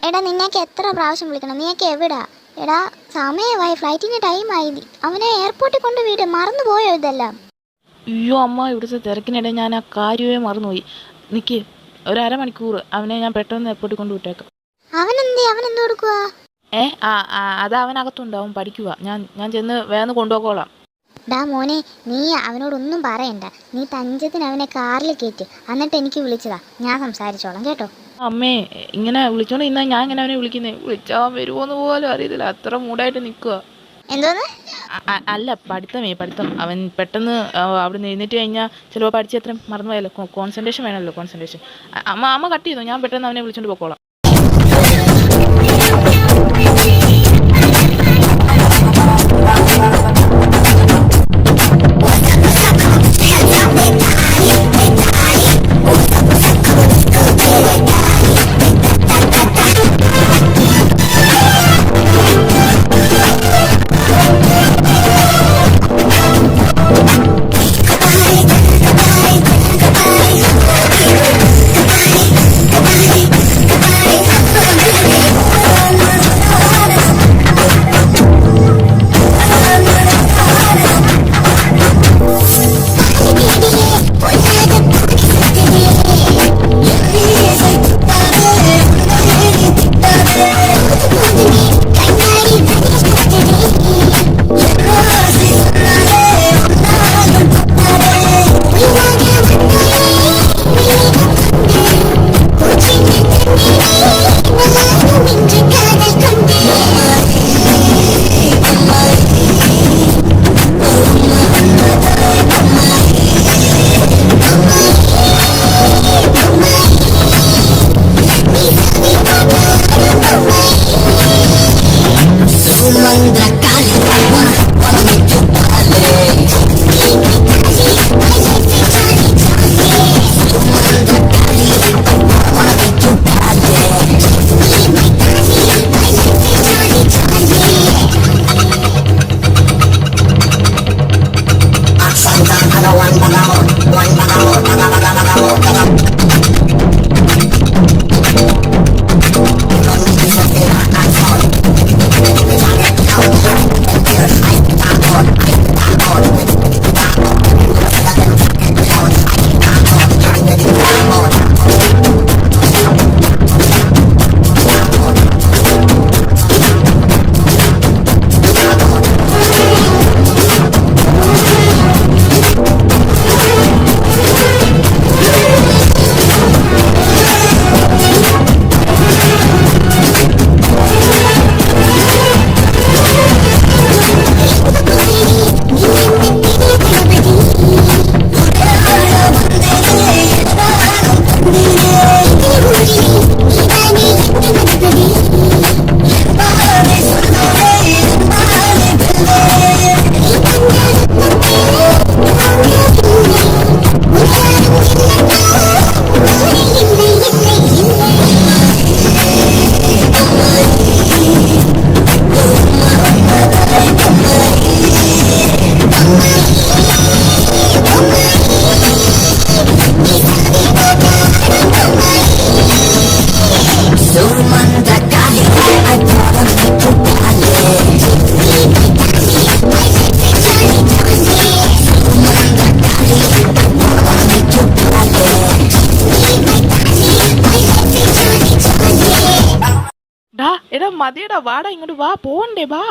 എടാ നിന്നെയൊക്കെ എത്ര പ്രാവശ്യം വിളിക്കണം, നീയൊക്കെ എവിടാ? എടാ സമയമായി, ഫ്ലൈറ്റിന് ടൈമായി, അവനെ എയർപോർട്ടിൽ കൊണ്ട് വീട്. മറന്നു പോയോ ഇതെല്ലാം? അയ്യോ അമ്മ, ഇവിടുത്തെ തിരക്കിനിടെ ഞാൻ ആ കാര്യമേ മറന്നുപോയി. നിൽക്ക്, ഒരു അരമണിക്കൂർ അവനെ ഞാൻ പെട്ടെന്ന് എയർപോർട്ടിൽ കൊണ്ട് വിട്ടേക്കാം. അവനെന്ത് കൊടുക്കുക? അത് അവനകത്തുണ്ട്, അവൻ പഠിക്കുക. ഞാൻ ചെന്ന് വേഗം കൊണ്ടുപോക്കോളാം. ഡാ മോനെ, നീ അവനോടൊന്നും പറയണ്ട. നീ തഞ്ചത്തിന് അവനെ കാറിൽ കയറ്റി, എന്നിട്ട് എനിക്ക് വിളിച്ചതാ, ഞാൻ സംസാരിച്ചോളാം കേട്ടോ. അമ്മേ, ഇങ്ങനെ വിളിച്ചോണ്ട് ഇന്നാ ഞാൻ ഇങ്ങനെ അവനെ വിളിക്കുന്നേ. വിളിച്ചാൽ വരുമോന്ന് പോലും അറിയത്തില്ല, അത്ര മൂടായിട്ട് നിൽക്കുക. എന്തോന്ന്? അല്ല, പഠിത്തം. അവൻ പെട്ടെന്ന് അവിടെ നിന്ന് എഴുന്നേറ്റ് കഴിഞ്ഞാൽ ചിലപ്പോൾ പഠിച്ചത്ര മറന്നു പോയല്ലോ. കോൺസെൻട്രേഷൻ വേണമല്ലോ, കോൺസെൻട്രേഷൻ. അമ്മ കട്ട് ചെയ്തോ, ഞാൻ പെട്ടെന്ന് അവനെ വിളിച്ചോണ്ട് പോക്കോളാം. എടാ മതിയടാ, വാടാ ഇങ്ങോട്ട് വാ, പോണ്ടേ വാ.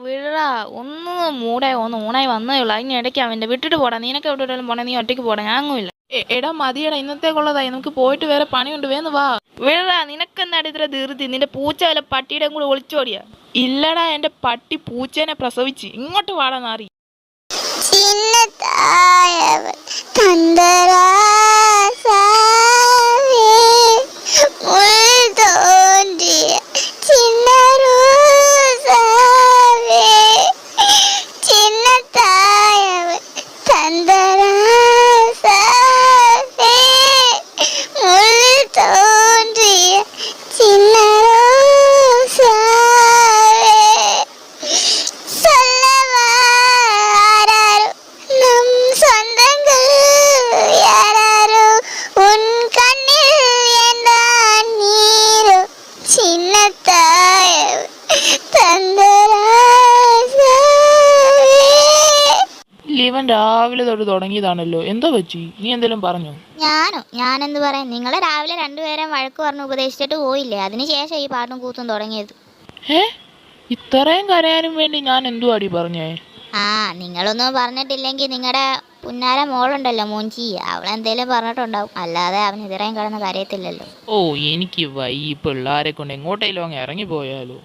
വിടാ, ഒന്ന് ഊണായി വന്നേ ഉള്ളൂ. അതിനിടയ്ക്ക് അവൻ്റെ വിട്ടിട്ട് പോടാ. നിനക്ക് എവിടെയെങ്കിലും പോണേ നീ ഒറ്റയ്ക്ക് പോടാ, ഞാൻ അങ്ങുമില്ല. എടാ മതിയടാ, ഇന്നത്തേക്കുള്ളതായി, നമുക്ക് പോയിട്ട് വേറെ പണിയുണ്ട്, വേന്ന് വാ. വീഴാ, നിനക്കെന്നാടി ഇത്ര ധൃതി? നിന്റെ പൂച്ച വല്ല പട്ടിയുടെ കൂടെ ഒളിച്ചോടിയാ? ഇല്ലടാ, എന്റെ പട്ടി പൂച്ചേനെ പ്രസവിച്ച്. ഇങ്ങോട്ട് വാടാ നാറി. ചിന്നത്തായവൻ തന്തരാസാവേ ഉൾതോണ്ടിയ ചിന്നറോസാവേ ചിന്നത്തായവൻ തന്തരാസാവേ ഉൾതോണ്ടിയ ചിന്നറോസാവേ சொல்லவா யாராரோ நம் சொந்தங்கள் யாராரோ உன் கண்ணில் என்றான் நீரோ சின்ன தாய തന്തരാസാവേ. ഇവൻ രാവിലെ തൊട്ട് തുടങ്ങിയതാണല്ലോ, എന്തോ പറ്റി? നീ എന്തെങ്കിലും പറഞ്ഞോ? ഞാനെന്ത് പറയാൻ, നിങ്ങളെ രാവിലെ രണ്ടുപേരും വഴക്ക് പറഞ്ഞ് ഉപദേശിച്ചിട്ട് പോയില്ലേ, അതിനുശേഷം ഈ പാട്ടും കൂത്തും തുടങ്ങിയത്. ഏ, ഇത്രയും കരയാനും വേണ്ടി ഞാൻ എന്തുവാടി പറഞ്ഞേ? ആ, നിങ്ങളൊന്നും പറഞ്ഞിട്ടില്ലെങ്കിൽ നിങ്ങളുടെ പുന്നാര മോളുണ്ടല്ലോ മോഞ്ചി, അവളെന്തേലും പറഞ്ഞിട്ടുണ്ടാവും, അല്ലാതെ അവൻ ഇത്രയും കിടന്ന് കരയത്തില്ലല്ലോ. ഓ, എനിക്ക് വയ്യ. ഈ പിള്ളാരെ കൊണ്ട് എങ്ങോട്ടേലും അങ്ങ് ഇറങ്ങിപ്പോയാലോ.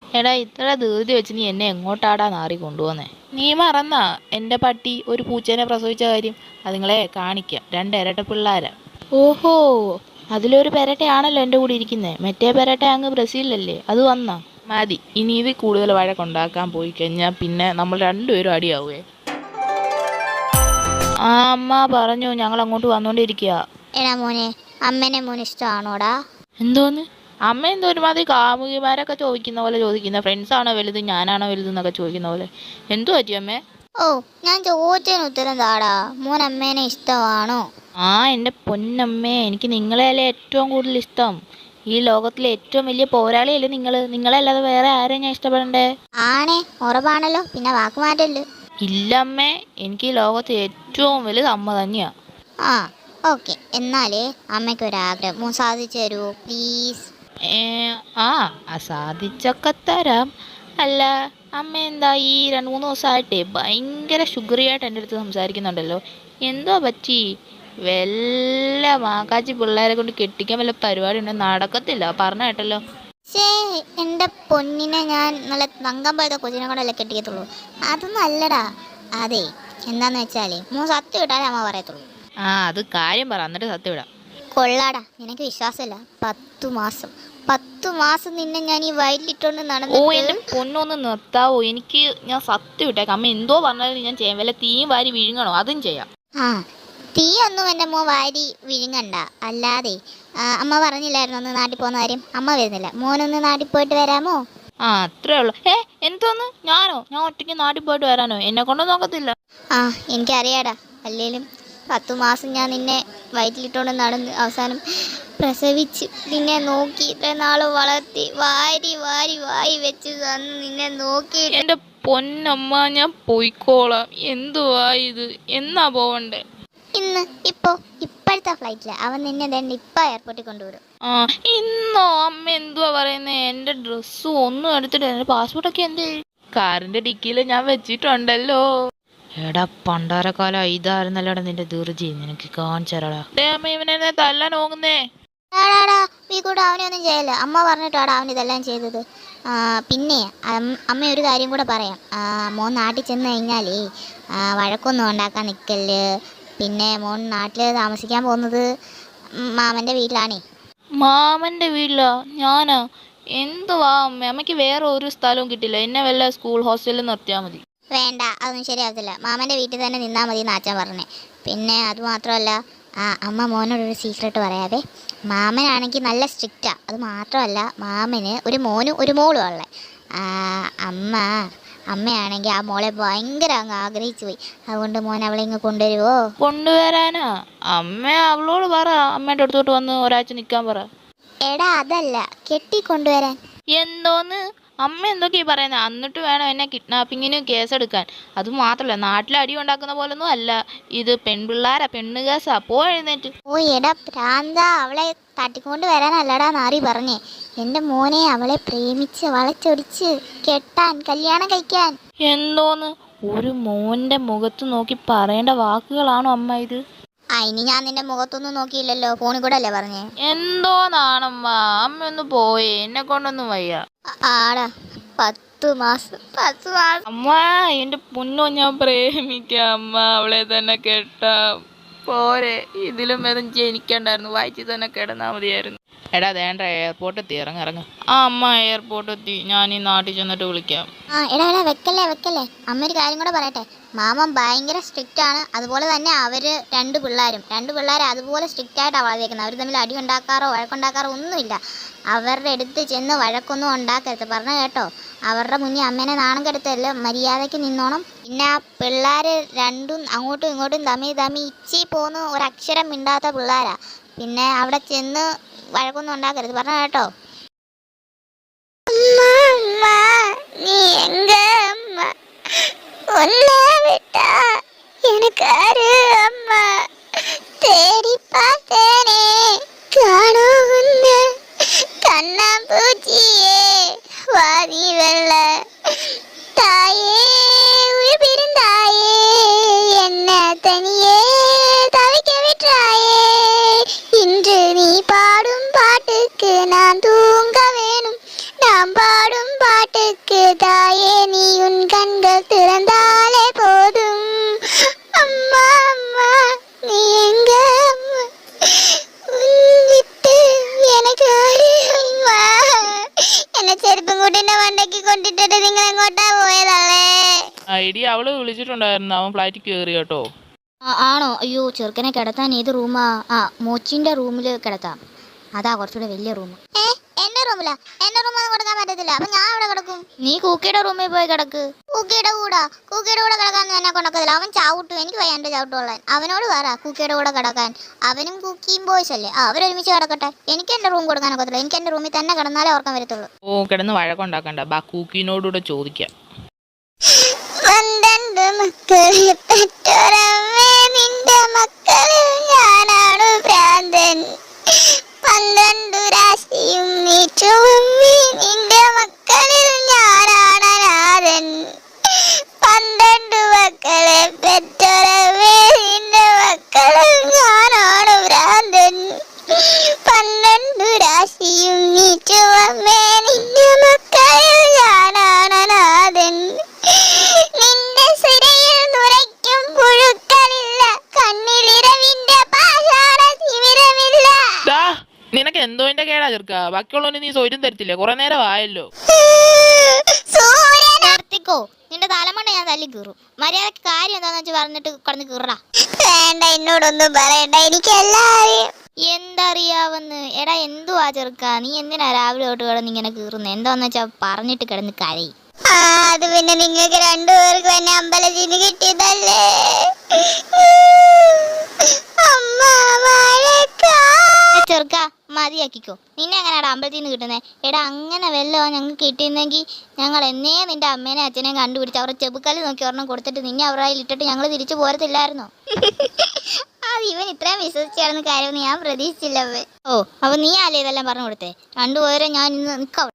എടാ, ഇത്ര ധൃതി വെച്ച് നീ എന്നെ എങ്ങോട്ടാടാ നാറി കൊണ്ടുപോന്നേ? നീ മറന്നാ എൻ്റെ പട്ടി ഒരു പൂച്ചേനെ പ്രസവിച്ച കാര്യം? അതുങ്ങളെ കാണിക്കാം, 2 ഇരട്ട പിള്ളാരാ. ഓഹോ, അതിലൊരു പെരട്ടയാണല്ലോ എൻ്റെ കൂടെ ഇരിക്കുന്നത്. മറ്റേ പെരട്ട അങ്ങ് ബ്രസീലിലല്ലേ, അത് വന്നാ മതി. ഇനി ഇത് കൂടുതൽ വഴക്കുണ്ടാക്കാൻ പോയി കഴിഞ്ഞാൽ പിന്നെ നമ്മൾ രണ്ടുപേരും അടിയാവുകയെ. ആ, അമ്മ പറഞ്ഞു, ഞങ്ങൾ അങ്ങോട്ട് വന്നോണ്ടിരിക്കുക. എടാ മോനെ, അമ്മേനെ മോന് ഇഷ്ടമാണോടാ? എന്തോന്ന്? അമ്മ എന്തോ ഒരുമാതിരി കാമുകിമാരൊക്കെ ചോദിക്കുന്ന പോലെ ചോദിക്കുന്ന, ഫ്രണ്ട്സാണോ വലുത് ഞാനാണോ വലുത് എന്നൊക്കെ ചോദിക്കുന്ന പോലെ. എന്തു പറ്റി അമ്മേ? ഓ, ഞാൻ ചോദിച്ചതിന് ഉത്തരം താടാ. മോൻ അമ്മേനെ ഇഷ്ടമാണോ? ആ, എൻ്റെ പൊന്നമ്മേ, എനിക്ക് നിങ്ങളെയല്ലേ ഏറ്റവും കൂടുതൽ ഇഷ്ടം. ഈ ലോകത്തിലെ ഏറ്റവും വലിയ പോരാളിയല്ലേ നിങ്ങൾ. നിങ്ങളല്ലാതെ വേറെ ആരെയും ഞാൻ ഇഷ്ടപ്പെടണ്ടേ? ആണേ, ഉറപ്പാണല്ലോ, പിന്നെ വാക്ക് മാറ്റല്ലേ. ഇല്ലമ്മേ, എനിക്ക് ഈ ലോകത്ത് ഏറ്റവും വലുത് അമ്മ തന്നെയാ. ആ, ഓക്കെ, എന്നാലേ അമ്മയ്ക്കൊരാഗ്രഹം മോൻ സാധിച്ചു തരുമോ പ്ലീസ്? ആ, സാധിച്ചൊക്കെ തരാം. അല്ല, അമ്മ എന്താ ഈ 2-3 ദിവസമായിട്ടേ ഭയങ്കര ഷുഗറിയായിട്ട് എൻ്റെ അടുത്ത് സംസാരിക്കുന്നുണ്ടല്ലോ, എന്തോ പറ്റി? വല്ല മാക്കാച്ചി പിള്ളേരെ കൊണ്ട് കെട്ടിക്കാൻ വല്ല പരിപാടി ഉണ്ടെങ്കിൽ നടക്കത്തില്ല, പറഞ്ഞ കേട്ടല്ലോ. ശേ, എൻ്റെ പൊന്നിനെ ഞാൻ നല്ല തങ്കം പോലത്തെ കൊച്ചിനെ കൊണ്ടല്ലേ കെട്ടിക്കത്തുള്ളൂ. അതൊന്നും അല്ലടാ. അതെ, എന്താന്ന് വെച്ചാലേ മോൻ സത്യം ഇട്ടാലേ അമ്മ പറയത്തുള്ളൂ. ആ, അത് കാര്യം പറ, എന്നിട്ട് സത്യം ഇടാം. കൊള്ളാടാ, നിനക്ക് വിശ്വാസമില്ല. 10 മാസം നിന്നെ ഞാൻ ഈ വയലിലിട്ടോണ്ട് ഓ, നടന്നു. എൻ്റെ പൊന്നൊന്ന് നിർത്താവോ? ഞാൻ സത്യം ഇട്ടേക്കാം. അമ്മ എന്തോ പറഞ്ഞാലും ഞാൻ ചെയ്യാം. വല്ല തീയും വാരി വിഴുങ്ങണോ അതും ചെയ്യാം. ആ, തീയൊന്നും എൻ്റെ മോൻ വാരി വിഴുങ്ങണ്ട. അല്ലാതെ അമ്മ പറഞ്ഞില്ലായിരുന്നു ഒന്ന് നാട്ടിൽ പോകുന്ന കാര്യം? അമ്മ വരുന്നില്ല, മോനൊന്ന് നാട്ടിൽ പോയിട്ട് വരാമോ? ആ, അത്രേ ഉള്ളൂ. എന്തോന്ന്? ഞാൻ ഒറ്റയ്ക്ക് നാട്ടിൽ പോയിട്ട് വരാനോ? എന്നെ കൊണ്ടൊന്നും നോക്കത്തില്ല. ആ, എനിക്കറിയാടാ. അല്ലേലും 10 മാസം ഞാൻ നിന്നെ വയറ്റിലിട്ടോണ്ട് നടന്ന് അവസാനം പ്രസവിച്ച് നിന്നെ നോക്കി ഇത്ര നാൾ വളർത്തി വാരി വാരി വായി വെച്ച് തന്ന് നിന്നെ നോക്കി. എൻ്റെ പൊന്നമ്മ, ഞാൻ പോയിക്കോളാം. എന്തുവാ ഇത്? എന്നാ പോവണ്ടേ? ഇപ്പോഴത്തെ ഫ്ലൈറ്റില് അവൻ നിന്നെ തന്നെ ഇപ്പം എയർപോർട്ടിൽ കൊണ്ടുവിടും. ആ, ഇന്നോ? അമ്മ എന്തുവാ പറയുന്നേ? എൻ്റെ ഡ്രസ്സും ഒന്നും എടുത്തിട്ട് എൻ്റെ പാസ്പോർട്ടൊക്കെ എന്തേ? കാറിൻ്റെ ഡിക്കിയിൽ ഞാൻ വെച്ചിട്ടുണ്ടല്ലോ. എടാ പണ്ടാരക്കാലം ഇതായിരുന്നല്ലോടാ നിന്റെ ധൃതി, നിനക്ക് കാണിച്ചരാടാ. അമ്മ ഇവനെന്നെ തല്ലാൻ നോക്കുന്നേ. ഈ കൂടെ അവനെ ഒന്നും ചെയ്യല്ല, അമ്മ പറഞ്ഞിട്ടാടാ അവൻ ഇതെല്ലാം ചെയ്തത്. പിന്നെ അമ്മ ഒരു കാര്യം കൂടെ പറയാം. മോൻ നാട്ടിൽ ചെന്ന് കഴിഞ്ഞാലേ വഴക്കൊന്നും ഉണ്ടാക്കാൻ നിൽക്കല്ല്. പിന്നെ മോൻ നാട്ടിൽ താമസിക്കാൻ പോകുന്നത് മാമൻ്റെ വീട്ടിലാണേ. മാമൻ്റെ വീട്ടിലാ? ഞാനാ? എന്തുവാ അമ്മ, അമ്മയ്ക്ക് വേറെ ഒരു സ്ഥലവും കിട്ടില്ല? എന്നെ വല്ല സ്കൂൾ ഹോസ്റ്റലിൽ നിർത്തിയാൽ മതി. വേണ്ട, അതൊന്നും ശരിയാകത്തില്ല. മാമൻ്റെ വീട്ടിൽ തന്നെ നിന്നാൽ മതി എന്ന് അച്ഛൻ പറഞ്ഞേ. പിന്നെ അതുമാത്രമല്ല, അമ്മ മോനോടൊരു സീക്രട്ട് പറയാവേ. മാമനാണെങ്കിൽ നല്ല സ്ട്രിക്റ്റാണ്. അത് മാത്രമല്ല, മാമന് ഒരു മോനും ഒരു മോളും ഉള്ളത്. അമ്മയാണെങ്കിൽ ആ മോളെ ഭയങ്കര അങ്ങ് ആഗ്രഹിച്ചു പോയി. അതുകൊണ്ട് മോൻ അവളെ ഇങ്ങ് കൊണ്ടുവരുമോ? കൊണ്ടുവരാനാ? അമ്മ അവളോട് പറ, അമ്മേൻ്റെ അടുത്തോട്ട് വന്ന് ഒരാഴ്ച നിൽക്കാൻ പറ. എടാ, അതല്ല, കെട്ടിക്കൊണ്ടുവരാൻ. എന്തോന്ന്? അമ്മ എന്തൊക്കെയാ പറയുന്നത്? എന്നിട്ട് വേണം എന്നെ കിഡ്നാപ്പിങ്ങിന് കേസെടുക്കാൻ. അതുമാത്രമല്ല, നാട്ടിൽ അടി ഉണ്ടാക്കുന്ന പോലൊന്നും അല്ല ഇത്. പെൺപിള്ളാരാ, പെണ്ണ് കേസാ. എഴുന്നേറ്റ്. ഓ എടാ പ്രാന്ത, അവളെ തട്ടിക്കൊണ്ട് വരാനല്ലടാ നാറി പറഞ്ഞേ. എൻ്റെ മോനെ അവളെ പ്രേമിച്ച് വളച്ചൊടിച്ച് കെട്ടാൻ, കല്യാണം കഴിക്കാൻ. എന്തോന്ന്? ഒരു മോൻ്റെ മുഖത്ത് നോക്കി പറയേണ്ട വാക്കുകളാണോ അമ്മ ഇത്? ഇനി ഞാൻ നിന്റെ മുഖത്തൊന്നും നോക്കിയില്ലല്ലോ, ഫോണിൽ കൂടെ അല്ലേ പറഞ്ഞേ. എന്തോന്നാണമ്മ, അമ്മ ഒന്ന് പോയേ, എന്നെ കൊണ്ടൊന്നും വയ്യ. ആടാ 10 മാസം. അമ്മ എന്റെ പൊന്നോ, ഞാൻ പ്രേമിക്കാം അമ്മ, അവളെ തന്നെ കേട്ടാ പോരെ. ഇതിലും വേദം ജനിക്കണ്ടായിരുന്നു, വായിച്ചു തന്നെ കിടന്നാ മതിയായിരുന്നു. എടാ വേണ്ട, എയർപോർട്ട് എത്തി, ഇറങ്ങ. ആ അമ്മ എയർപോർട്ട് എത്തി, ഞാൻ ഈ നാട്ടിൽ ചെന്നിട്ട് വിളിക്കാം. എടാ വെക്കല്ലേ. അമ്മ ഒരു കാര്യം കൂടെ പറയട്ടെ. മാമൻ ഭയങ്കര സ്ട്രിക്റ്റ് ആണ്. അതുപോലെ തന്നെ അവര് രണ്ട് പിള്ളേർ അതുപോലെ സ്ട്രിക്റ്റ് ആയിട്ടാണ് വളർത്തിയേക്കുന്നത്. അവർ തമ്മിൽ അടി ഉണ്ടാക്കാറോ വഴക്കുണ്ടാക്കാറോ ഒന്നുമില്ല. അവരുടെ അടുത്ത് ചെന്ന് വഴക്കൊന്നും ഉണ്ടാക്കരുത്, പറഞ്ഞ കേട്ടോ. അവരുടെ മുന്നിൽ അമ്മേനെ നാണം കെടുത്തല്ലോ, മര്യാദയ്ക്ക് നിന്നോണം. പിന്നെ ആ പിള്ളേർ രണ്ടും അങ്ങോട്ടും ഇങ്ങോട്ടും തമ്മി ഇച്ചി പോന്ന് ഒരക്ഷരം മിണ്ടാത്ത പിള്ളേരാ. പിന്നെ അവിടെ ചെന്ന് വഴക്കൊന്നും ഉണ്ടാക്കരുത്, പറഞ്ഞ കേട്ടോ. நீ எங்க அம்மா உன்னை விட்டா எனக்கு யாரு அம்மா தேடி பார்த்தேனே காணோம் உன்னை கண்ணாம்பூச்சியே வாதி வெள்ள தாயே உயிர் பிரிந்தாயே என்ன தனியே தவிக்க விட்டாயே இன்று நீ பாடும் பாட்டுக்கு நான் தூங்க வேணும் நாம் பாடும் பாட்டுக்கு தாயே நீ உன் கண்கள் திறந்தாலே போதும் அம்மா நீ எங்க அம்மா விட்டு எனக்கு அம்மா എന്നെ ചെരുപ്പും കൂട്ടിന്റെ വണ്ടയ്ക്ക് കൊണ്ടിട്ടിട്ട് നിങ്ങൾ എങ്ങോട്ടാ പോയതല്ലേ? ഐഡി അവള് വിളിച്ചിട്ടുണ്ടായിരുന്നു, അവൻ ഫ്ലൈറ്റിൽ കയറി കേട്ടോ. ആണോ? അയ്യോ, ചെറുക്കനെ കിടത്താൻ ഏത് റൂമാ? മോച്ചിന്റെ റൂമിൽ കിടത്താം, അതാ കുറച്ചുകൂടെ വലിയ റൂം. എന്റെ റൂമിലാ? എന്റെ റൂമൊന്നും കൊടുക്കാൻ പറ്റത്തില്ല. അപ്പൊ ഞാൻ എവിടെ കിടക്കും? നീ കൂക്കിയുടെ റൂമിൽ പോയി കിടക്ക്. കൂക്കിയുടെ കൂടെ കിടക്കാൻ എന്നെ കൊണ്ടൊക്കത്തില്ല, അവൻ ചവിട്ടും. എനിക്ക് വയ്യ എന്റെ ചവിട്ടുകൊള്ളാൻ. അവനോട് പറ കൂക്കിയുടെ കൂടെ കിടക്കാൻ. അവനും കൂക്കിയും ബോയ്സ് അല്ലേ, അവരൊരുമിച്ച് കിടക്കട്ടെ. എനിക്ക് എന്റെ റൂം കൊടുക്കാനൊക്കത്തില്ല, എനിക്ക് എന്റെ റൂമിൽ തന്നെ കിടന്നാലേ ഓർക്കാൻ വരത്തുള്ളൂ. ഓ, കിടന്ന് വഴക്കുണ്ടാക്കണ്ട, ബാ കൂക്കിനോടുകൂടെ ചോദിക്കാം. നിന്റെ മക്കളിൽ ഞാനാണ് ഭ്രാന്തൻ. 12 രാശിയും നീറ്റുമമ്മി നിന്റെ മക്കളിൽ ഞാനാണ് അനാഥൻ. 12 മക്കളെ പെറ്റൊരവേ നിന്റെ മക്കളിൽ ഞാനാണ് ഭ്രാന്തൻ. 12 രാശിയും നീറ്റുമമ്മേ നിന്റെ മക്കളിൽ ഞാനാണ് അനാഥൻ. നിന്റെ സിരയിൽ നുരയ്ക്കും പുഴുക്കളില്ല, കണ്ണിലിരവിന്റെ പാഷാണ തിമിരമില്ല. നിനക്ക് എന്തോ എന്റെ കേടാ ചെറുക്ക, ബാക്കിയുള്ളവന് നീ സ്വയം തരത്തില്ലേ, കുറെ നേരം ആയല്ലോ. നിർത്തിക്കോ, നിന്റെ തലമണ്ട ഞാൻ തല്ലി കീറും. മര്യാദക്ക് കാര്യം എന്താന്ന് വെച്ച് പറഞ്ഞിട്ട് കടന്ന് കീറടാ. വേണ്ട, എന്നോടൊന്നും പറയണ്ട, എനിക്കെല്ലാം എന്തറിയാവെന്ന്. എടാ എന്തുവാ ചെറുക്ക, നീ എന്തിനാ രാവിലെ തൊട്ട് കിടന്ന് ഇങ്ങനെ കീറുന്നത്? എന്താന്ന് വെച്ചാ പറഞ്ഞിട്ട് കിടന്ന് കരയും. അത് പിന്നെ നിങ്ങൾക്ക് രണ്ടുപേർക്കും എന്നെ അമ്പലത്തിന് കിട്ടിയതല്ലേ. ചെറുക്ക മതിയാക്കിക്കോ, നിന്നെ എങ്ങനെയാടാ അമ്പലത്തിൽ നിന്ന് കിട്ടുന്നത്? എടാ അങ്ങനെ വല്ലോ ഞങ്ങൾക്ക് കിട്ടിയിരുന്നെങ്കിൽ ഞങ്ങൾ എന്നേ നിന്റെ അമ്മേനെ അച്ഛനെയും കണ്ടുപിടിച്ച് അവരുടെ ചെബുക്കല്ല് നോക്കി ഒരെണ്ണം കൊടുത്തിട്ട് നിന്നെ അവരുടെ കയ്യിൽ ഇട്ടിട്ട് ഞങ്ങൾ തിരിച്ചു പോരത്തില്ലായിരുന്നോ? അത് ഇവൻ ഇത്രയും വിശ്വസിച്ചായിരുന്ന കാര്യമൊന്നും ഞാൻ പ്രതീക്ഷിച്ചില്ല. ഓ, അപ്പൊ നീ അല്ലേ ഇതെല്ലാം പറഞ്ഞു കൊടുത്തേ? രണ്ടുപേരെ ഞാൻ ഇന്ന് നിൽക്കാം.